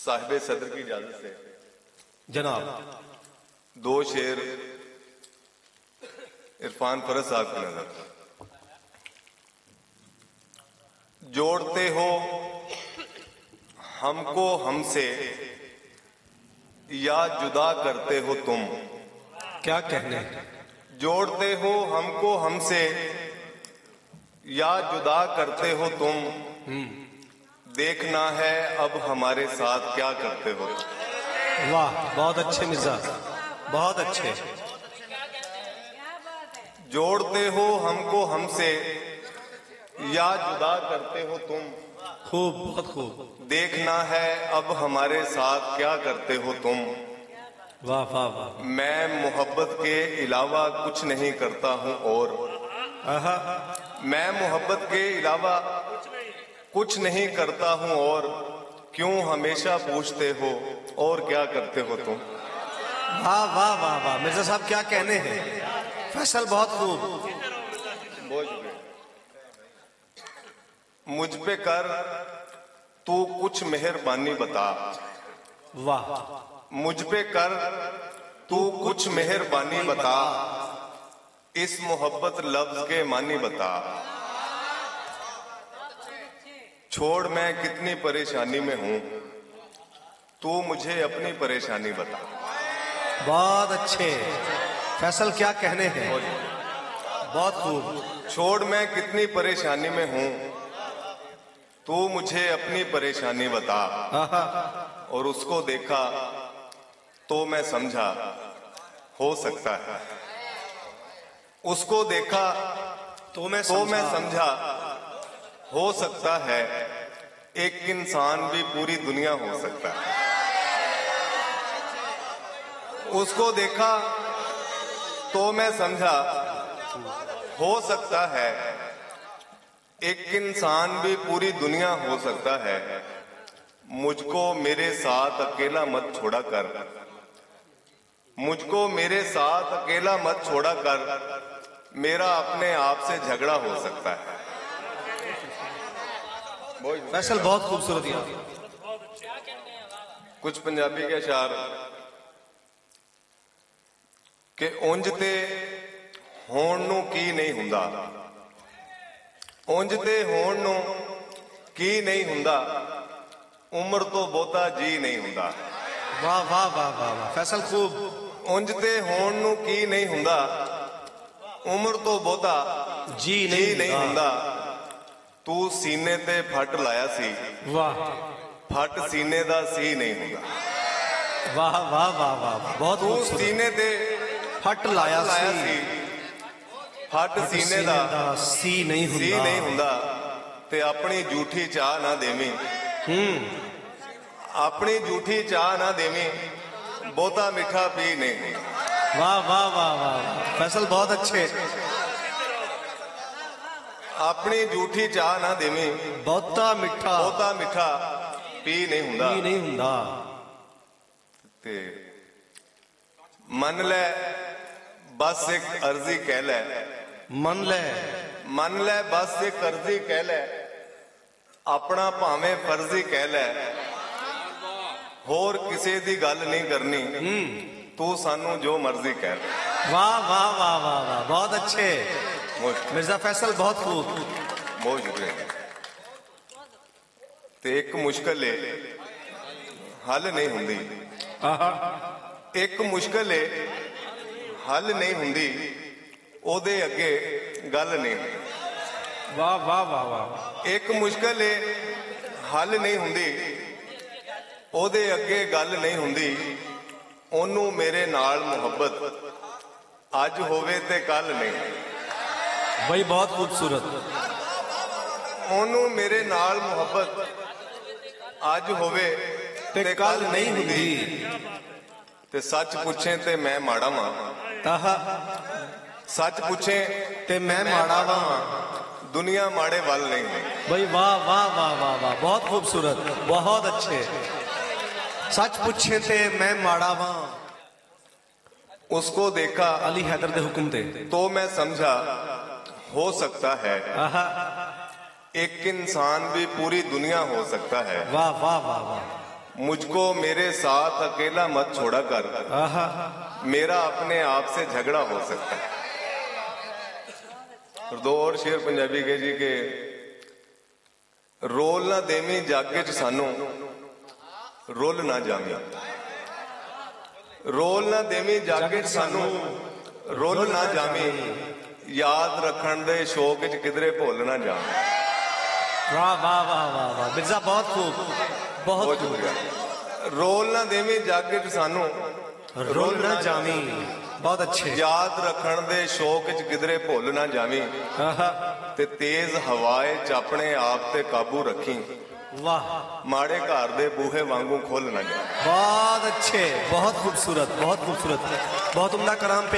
साहिब सदर की इजाजत से जनाब दो शेर इरफान फरज साहब की नजर। जोड़ते हो हमको हमसे या जुदा करते हो तुम। क्या कहने। जोड़ते हो हमको हमसे या जुदा करते हो तुम। देखना है अब हमारे साथ क्या करते हो। वाह बहुत अच्छे मिर्जा, बहुत अच्छे। जोड़ते हो हमको हमसे या जुदा करते हो तुम। खूब, बहुत खूब। देखना है अब हमारे साथ क्या करते हो तुम। वाह वाह वाह। मैं मोहब्बत के अलावा कुछ नहीं करता हूँ और मैं मोहब्बत के अलावा कुछ नहीं करता हूँ और क्यों हमेशा पूछते हो और क्या करते हो तुम। वाह वाह वाह वाह मिर्जा साहब क्या कहने हैं। फैसल बहुत खूब। मुझ पे कर तू कुछ मेहरबानी बता। वाह। मुझ पे कर तू कुछ मेहरबानी बता। इस मोहब्बत लफ्ज के मानी बता। छोड़ मैं कितनी परेशानी में हूं तू मुझे अपनी परेशानी बता। बहुत अच्छे फैसल क्या कहने हैं। बहुत खूब। छोड़ मैं कितनी परेशानी में हूं तू मुझे अपनी परेशानी बता। और उसको देखा तो मैं समझा हो सकता है। उसको देखा तो मैं समझा हो सकता है एक इंसान भी पूरी दुनिया हो सकता है। उसको देखा तो मैं समझा हो सकता है एक इंसान भी पूरी दुनिया हो सकता है। मुझको मेरे साथ अकेला मत छोड़ा कर। मुझको मेरे साथ अकेला मत छोड़ा कर। मेरा अपने आप से झगड़ा हो सकता है। फैसल बहुत खूबसूरत है। कुछ पंजाबी के अशार कि उंज ते होण नूं की नहीं हुंदा। उंज ते होण नूं की नहीं हुंदा। उम्र तो बहुता जी नहीं हुंदा। वाह वाह वाह वाह वाह फैसल खूब। उंज ते होण नूं की नहीं हुंदा। उम्र तो बहुता जी नहीं हुंदा। तू सीने ते फट लाया सी। वाह। फट सीने दा सी नहीं हुंदा। वाह वाह वाह वाह बहुत तू खूबसूरत। सीने ते फट लाया सी। फट सीने दा सी नहीं हुंदा। ते अपनी झूठी चाह ना देवी। अपनी झूठी चाह ना देवी। बहुता मीठा पी नहीं। वाह वाह वाह वाह फैसल बहुत अच्छे। अपनी झूठी चाह ना देवी। बहुता मीठा पी नहीं हुंदा। ते मन ले बस एक अर्जी कह ले। मन ले बस एक अर्जी कह ले। अपना भावें फर्जी कह ले। होर किसी दी गल नहीं करनी। तू सानू जो मर्जी कह ले। वाह वाह वाह वाह वाह बहुत अच्छे मिर्जा फैसल बहुत खूब। बहुत शुक्रिया। ते एक मुश्किल है हल नहीं हुंदी। एक मुश्किल है हल नहीं हुंदी। ओदे अगे गल नहीं हुंदी। वाह वाह वाह वाह। एक मुश्किल है हल नहीं हुंदी। ओदे अगे गल नहीं हुंदी। ओनू मेरे नाल मुहब्बत अज होवे ते कल नहीं। भाई बहुत खूबसूरत। ओनू मेरे नाल मुहब्बत अज होवे ते कल नहीं हुंदी। ते सच पूछे ते मैं माड़ा वां। सच पूछे ते मैं माड़ा वां। दुनिया माड़े वाल नहीं है। भाई वाह वाह वाह वाह वाह बहुत खूबसूरत, बहुत अच्छे। सच पूछे ते मैं माड़ा वां। उसको देखा अली हैदर दे हुक्म ते तो मैं समझा हो सकता है एक इंसान भी पूरी दुनिया हो सकता है। वाह वाह वाह वाह। मुझको मेरे साथ अकेला मत छोड़ा कर, मेरा अपने आप से झगड़ा हो सकता है। और दो और शेर पंजाबी के जी के, रोल ना देवी जागे च सानू, रोल ना जामी, रोल ना देवी जागे च सानू, रोल ना जामी, याद रखण दे शौक च किधरे भुल ना जामी। वाह वाह वाह वाह वाह मिर्जा, बहुत खूब, बहुत शुक्रिया। रोल ना देवी जागे च सानू, रोल ना जामी, बहुत अच्छे। याद रखण दे शौक च किधरे भुल ना जावी, ते तेज हवाए च अपने आप ते काबू रखी, वाह, माड़े घर दे बूहे वांगू खोल ना जाए। बहुत अच्छे, बहुत खूबसूरत, बहुत खूबसूरत, बहुत उम्दा कलाम पेश